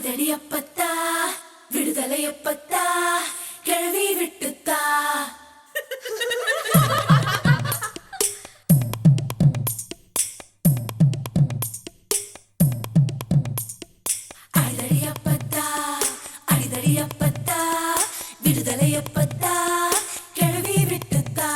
அடிதடி அப்பத்தா விடுதலை அப்பத்தா கிழவி விட்டுத்தா அடிதடி அப்பத்தா அடிதடி அப்பத்தா விடுதலை அப்பத்தா கிழவி விட்டுத்தா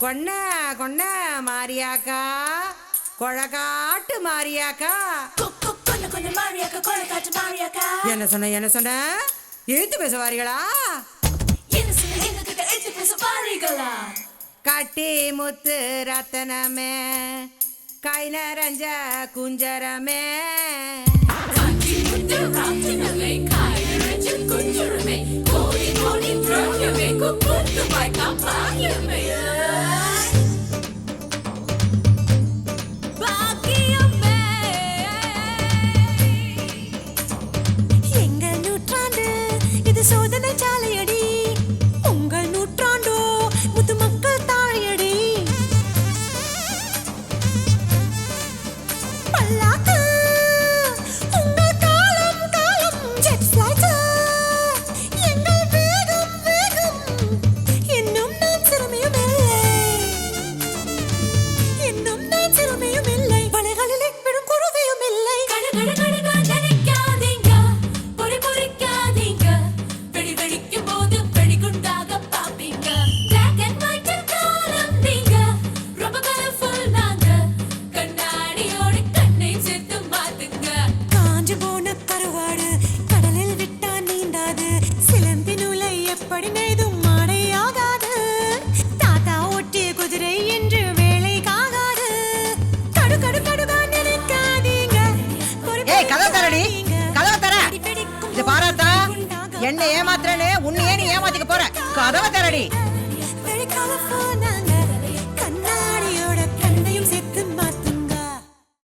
கொன்ன கொன்ன மாரியாக்கா கொழக்காட்டு மாரியாக்கா என்ன சொன்ன என்ன சொன்ன எழுத்து பேச வாரிகளா கட்டி முத்து ரத்தனமே கை நரஞ்ச குஞ்சரமே சோதனை சாலையடி உங்கள் நூற்றாண்டோ முத்து மக்கள் தாழையடி பல்லாக்கு உங்கள் காலம் காலம் ஜெட் ஃப்ளைட் எங்கள் வேகம் வேகம் இன்னும் நான் சிறுமியும் இல்லை இன்னும் நான் சிறுமியும் இல்லை வலைகளிலே விடும் குருவியும் இல்லை என்ன ஏமாத்துறேன்னு உன்னையே நீ ஏமாத்திக்க போற கதவை தரடி.